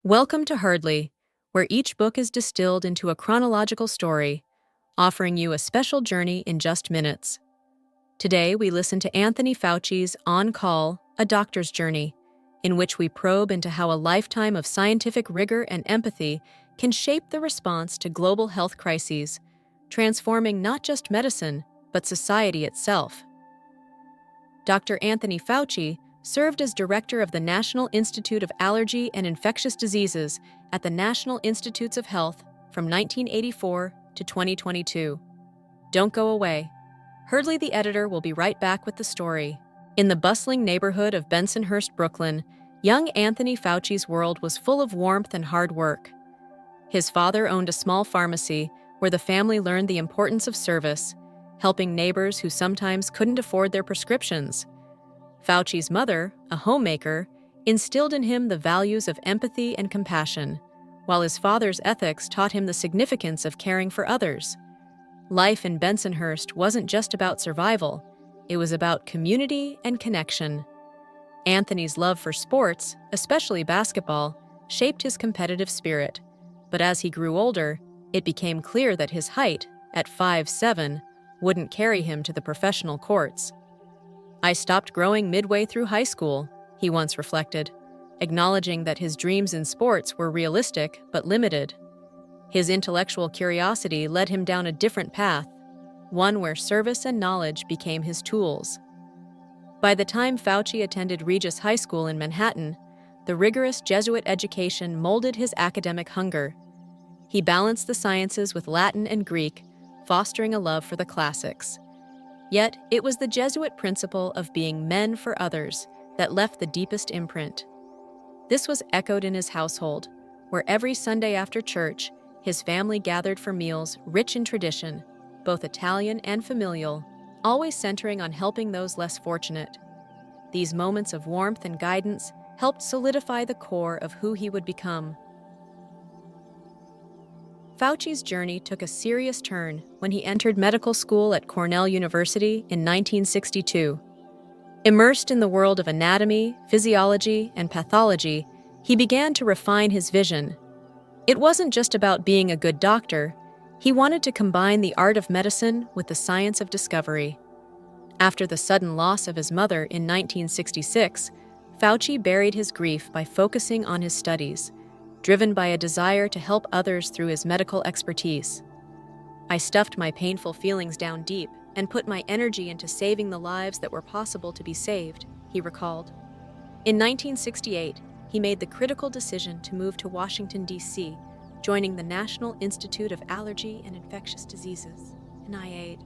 Welcome to Herdly, where each book is distilled into a chronological story, offering you a special journey in just minutes. Today, we listen to Anthony Fauci's On Call, A Doctor's Journey, in which we probe into how a lifetime of scientific rigor and empathy can shape the response to global health crises, transforming not just medicine, but society itself. Dr. Anthony Fauci served as director of the National Institute of Allergy and Infectious Diseases at the National Institutes of Health from 1984 to 2022. Don't go away. Herdly the editor will be right back with the story. In the bustling neighborhood of Bensonhurst, Brooklyn, young Anthony Fauci's world was full of warmth and hard work. His father owned a small pharmacy where the family learned the importance of service, helping neighbors who sometimes couldn't afford their prescriptions. Fauci's mother, a homemaker, instilled in him the values of empathy and compassion, while his father's ethics taught him the significance of caring for others. Life in Bensonhurst wasn't just about survival, it was about community and connection. Anthony's love for sports, especially basketball, shaped his competitive spirit, but as he grew older, it became clear that his height, at 5'7", wouldn't carry him to the professional courts. "I stopped growing midway through high school," he once reflected, acknowledging that his dreams in sports were realistic but limited. His intellectual curiosity led him down a different path, one where service and knowledge became his tools. By the time Fauci attended Regis High School in Manhattan, the rigorous Jesuit education molded his academic hunger. He balanced the sciences with Latin and Greek, fostering a love for the classics. Yet, it was the Jesuit principle of being men for others that left the deepest imprint. This was echoed in his household, where every Sunday after church, his family gathered for meals rich in tradition, both Italian and familial, always centering on helping those less fortunate. These moments of warmth and guidance helped solidify the core of who he would become. Fauci's journey took a serious turn when he entered medical school at Cornell University in 1962. Immersed in the world of anatomy, physiology, and pathology, he began to refine his vision. It wasn't just about being a good doctor, he wanted to combine the art of medicine with the science of discovery. After the sudden loss of his mother in 1966, Fauci buried his grief by focusing on his studies, driven by a desire to help others through his medical expertise. "I stuffed my painful feelings down deep and put my energy into saving the lives that were possible to be saved," he recalled. In 1968, he made the critical decision to move to Washington, D.C., joining the National Institute of Allergy and Infectious Diseases, NIAID.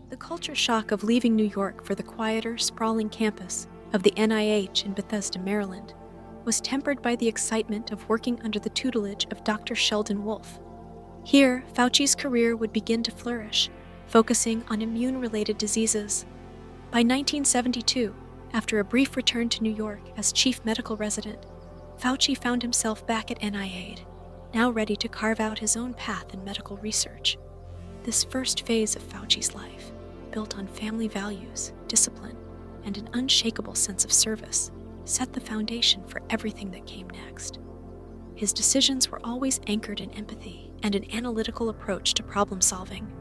The culture shock of leaving New York for the quieter, sprawling campus of the NIH in Bethesda, Maryland, was tempered by the excitement of working under the tutelage of Dr. Sheldon Wolf. Here, Fauci's career would begin to flourish, focusing on immune-related diseases. By 1972, after a brief return to New York as chief medical resident, Fauci found himself back at NIAID, now ready to carve out his own path in medical research. This first phase of Fauci's life, built on family values, discipline, and an unshakable sense of service, set the foundation for everything that came next. His decisions were always anchored in empathy and an analytical approach to problem solving.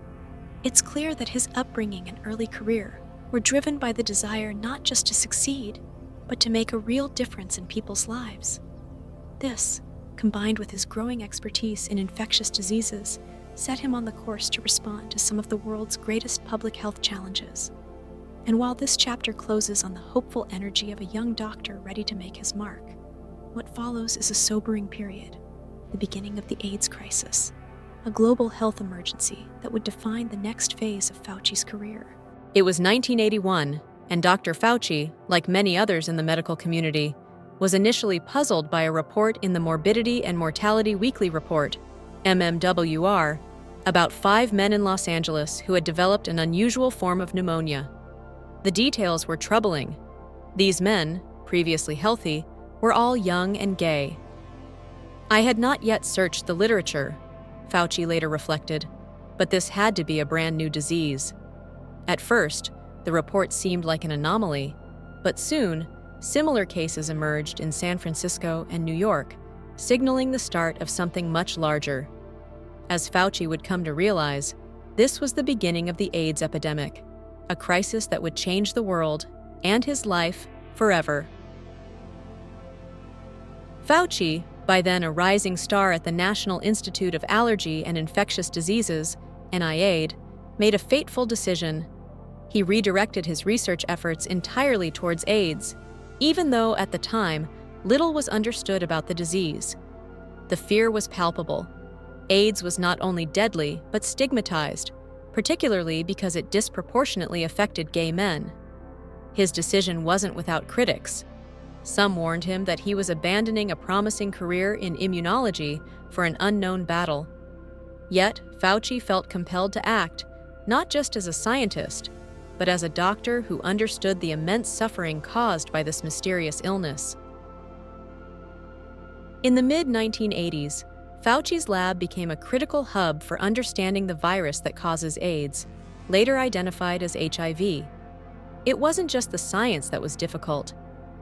It's clear that his upbringing and early career were driven by the desire not just to succeed, but to make a real difference in people's lives. This, combined with his growing expertise in infectious diseases, set him on the course to respond to some of the world's greatest public health challenges. And while this chapter closes on the hopeful energy of a young doctor ready to make his mark, what follows is a sobering period, the beginning of the AIDS crisis, a global health emergency that would define the next phase of Fauci's career. It was 1981, and Dr. Fauci, like many others in the medical community, was initially puzzled by a report in the Morbidity and Mortality Weekly Report, MMWR, about 5 men in Los Angeles who had developed an unusual form of pneumonia. The details were troubling. These men, previously healthy, were all young and gay. "I had not yet searched the literature," Fauci later reflected, "but this had to be a brand new disease." At first, the report seemed like an anomaly, but soon, similar cases emerged in San Francisco and New York, signaling the start of something much larger. As Fauci would come to realize, this was the beginning of the AIDS epidemic, a crisis that would change the world and his life forever. Fauci, by then a rising star at the National Institute of Allergy and Infectious Diseases, NIAID, made a fateful decision. He redirected his research efforts entirely towards AIDS, even though at the time, little was understood about the disease. The fear was palpable. AIDS was not only deadly, but stigmatized, particularly because it disproportionately affected gay men. His decision wasn't without critics. Some warned him that he was abandoning a promising career in immunology for an unknown battle. Yet, Fauci felt compelled to act, not just as a scientist, but as a doctor who understood the immense suffering caused by this mysterious illness. In the mid-1980s, Fauci's lab became a critical hub for understanding the virus that causes AIDS, later identified as HIV. It wasn't just the science that was difficult.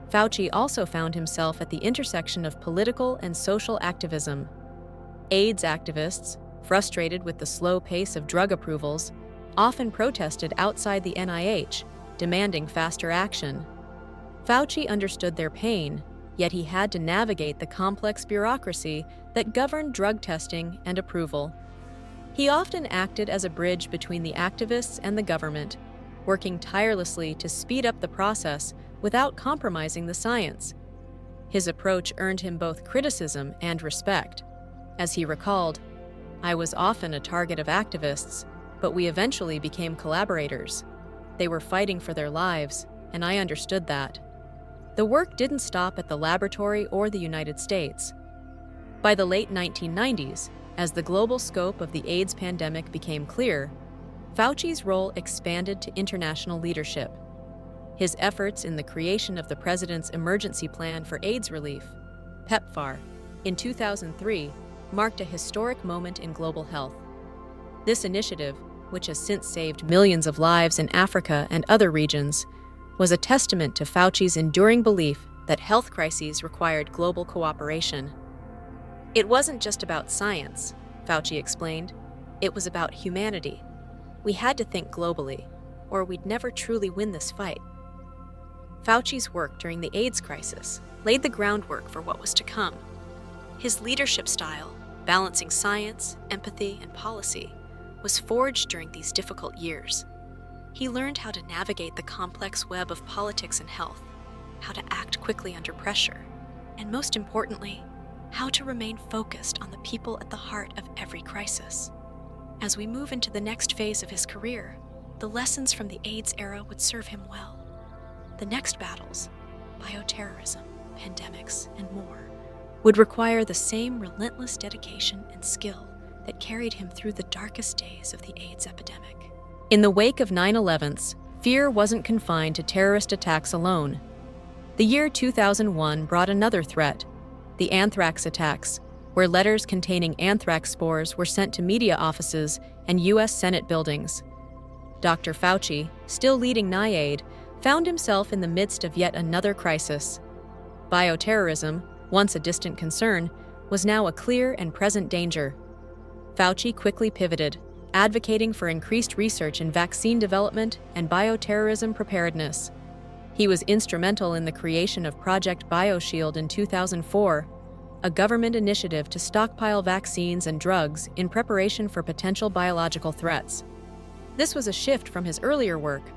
Fauci also found himself at the intersection of political and social activism. AIDS activists, frustrated with the slow pace of drug approvals, often protested outside the NIH, demanding faster action. Fauci understood their pain, yet he had to navigate the complex bureaucracy that governed drug testing and approval. He often acted as a bridge between the activists and the government, working tirelessly to speed up the process without compromising the science. His approach earned him both criticism and respect. As he recalled, "I was often a target of activists, but we eventually became collaborators. They were fighting for their lives, and I understood that." The work didn't stop at the laboratory or the United States. By the late 1990s, as the global scope of the AIDS pandemic became clear, Fauci's role expanded to international leadership. His efforts in the creation of the President's Emergency Plan for AIDS Relief, PEPFAR, in 2003 marked a historic moment in global health. This initiative, which has since saved millions of lives in Africa and other regions, was a testament to Fauci's enduring belief that health crises required global cooperation. "It wasn't just about science," Fauci explained. "It was about humanity. We had to think globally, or we'd never truly win this fight." Fauci's work during the AIDS crisis laid the groundwork for what was to come. His leadership style, balancing science, empathy, and policy, was forged during these difficult years. He learned how to navigate the complex web of politics and health, how to act quickly under pressure, and most importantly, how to remain focused on the people at the heart of every crisis. As we move into the next phase of his career, the lessons from the AIDS era would serve him well. The next battles, bioterrorism, pandemics, and more, would require the same relentless dedication and skill that carried him through the darkest days of the AIDS epidemic. In the wake of 9/11s, fear wasn't confined to terrorist attacks alone. The year 2001 brought another threat, the anthrax attacks, where letters containing anthrax spores were sent to media offices and U.S. Senate buildings. Dr. Fauci, still leading NIAID, found himself in the midst of yet another crisis. Bioterrorism, once a distant concern, was now a clear and present danger. Fauci quickly pivoted, advocating for increased research in vaccine development and bioterrorism preparedness. He was instrumental in the creation of Project BioShield in 2004, a government initiative to stockpile vaccines and drugs in preparation for potential biological threats. This was a shift from his earlier work.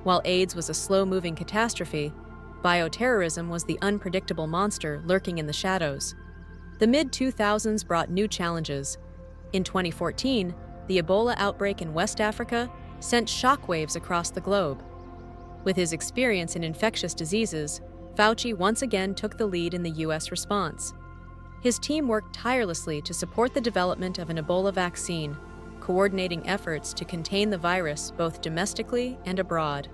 While AIDS was a slow-moving catastrophe, bioterrorism was the unpredictable monster lurking in the shadows. The mid-2000s brought new challenges. In 2014, the Ebola outbreak in West Africa sent shockwaves across the globe. With his experience in infectious diseases, Fauci once again took the lead in the U.S. response. His team worked tirelessly to support the development of an Ebola vaccine, coordinating efforts to contain the virus both domestically and abroad.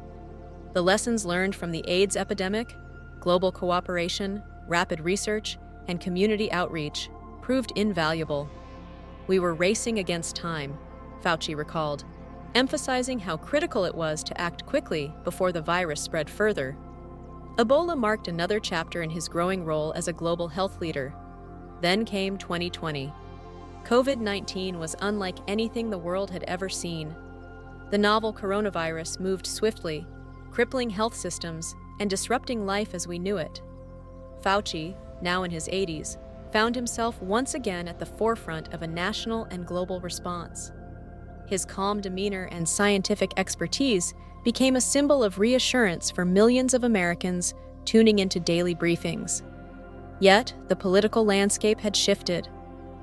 The lessons learned from the AIDS epidemic, global cooperation, rapid research, and community outreach proved invaluable. "We were racing against time," Fauci recalled, emphasizing how critical it was to act quickly before the virus spread further. Ebola marked another chapter in his growing role as a global health leader. Then came 2020. COVID-19 was unlike anything the world had ever seen. The novel coronavirus moved swiftly, crippling health systems and disrupting life as we knew it. Fauci, now in his 80s, found himself once again at the forefront of a national and global response. His calm demeanor and scientific expertise became a symbol of reassurance for millions of Americans tuning into daily briefings. Yet, the political landscape had shifted.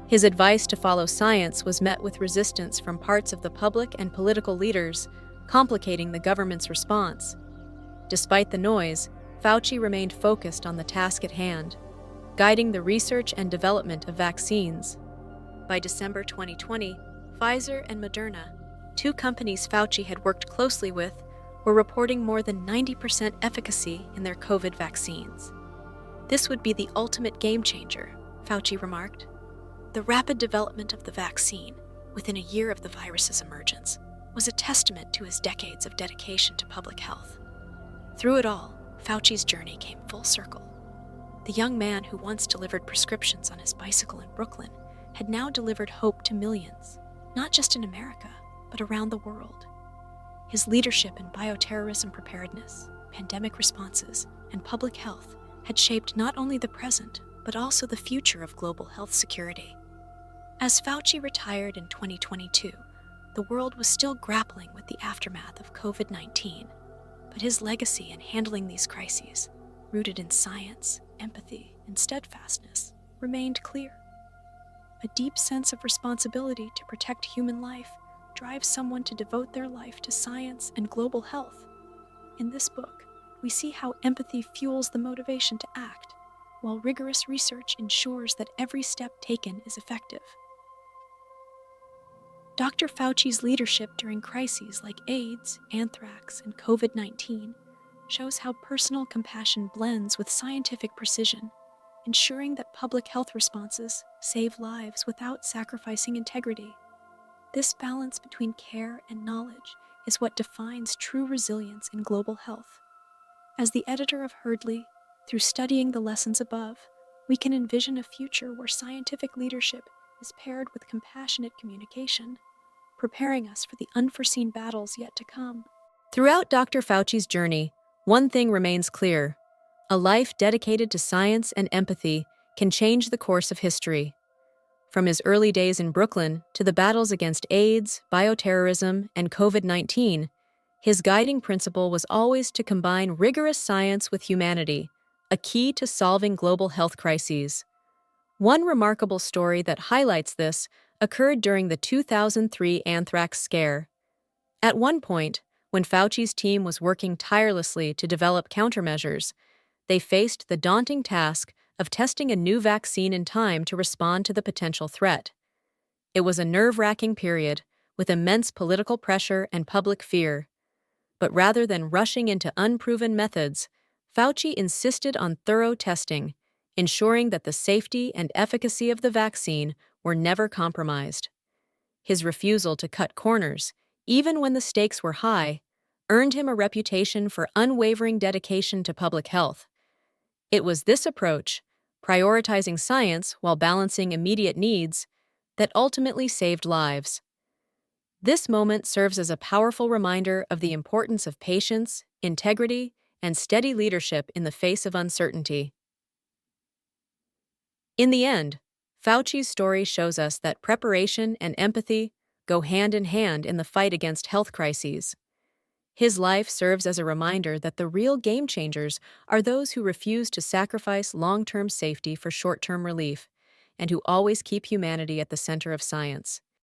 His advice to follow science was met with resistance from parts of the public and political leaders, complicating the government's response. Despite the noise, Fauci remained focused on the task at hand, guiding the research and development of vaccines. By December 2020, Pfizer and Moderna, two companies Fauci had worked closely with, were reporting more than 90% efficacy in their COVID vaccines. This would be the ultimate game changer, Fauci remarked. The rapid development of the vaccine, within a year of the virus's emergence, was a testament to his decades of dedication to public health. Through it all, Fauci's journey came full circle. The young man who once delivered prescriptions on his bicycle in Brooklyn had now delivered hope to millions, not just in America, but around the world. His leadership in bioterrorism preparedness, pandemic responses, and public health had shaped not only the present, but also the future of global health security. As Fauci retired in 2022, the world was still grappling with the aftermath of COVID-19, but his legacy in handling these crises, rooted in science, empathy, and steadfastness, remained clear. A deep sense of responsibility to protect human life drives someone to devote their life to science and global health. In this book, we see how empathy fuels the motivation to act, while rigorous research ensures that every step taken is effective. Dr. Fauci's leadership during crises like AIDS, anthrax, and COVID-19 shows how personal compassion blends with scientific precision, ensuring that public health responses save lives without sacrificing integrity. This balance between care and knowledge is what defines true resilience in global health. As the editor of Herdley, through studying the lessons above, we can envision a future where scientific leadership is paired with compassionate communication, preparing us for the unforeseen battles yet to come. Throughout Dr. Fauci's journey, one thing remains clear: a life dedicated to science and empathy can change the course of history. From his early days in Brooklyn to the battles against AIDS, bioterrorism, and COVID-19, his guiding principle was always to combine rigorous science with humanity, a key to solving global health crises. One remarkable story that highlights this occurred during the 2003 anthrax scare. At one point, when Fauci's team was working tirelessly to develop countermeasures, they faced the daunting task of testing a new vaccine in time to respond to the potential threat. It was a nerve-wracking period, with immense political pressure and public fear. But rather than rushing into unproven methods, Fauci insisted on thorough testing, ensuring that the safety and efficacy of the vaccine were never compromised. His refusal to cut corners, even when the stakes were high, earned him a reputation for unwavering dedication to public health. It was this approach, prioritizing science while balancing immediate needs, that ultimately saved lives. This moment serves as a powerful reminder of the importance of patience, integrity, and steady leadership in the face of uncertainty. In the end, Fauci's story shows us that preparation and empathy go hand in hand in the fight against health crises. His life serves as a reminder that the real game changers are those who refuse to sacrifice long-term safety for short-term relief, and who always keep humanity at the center of science.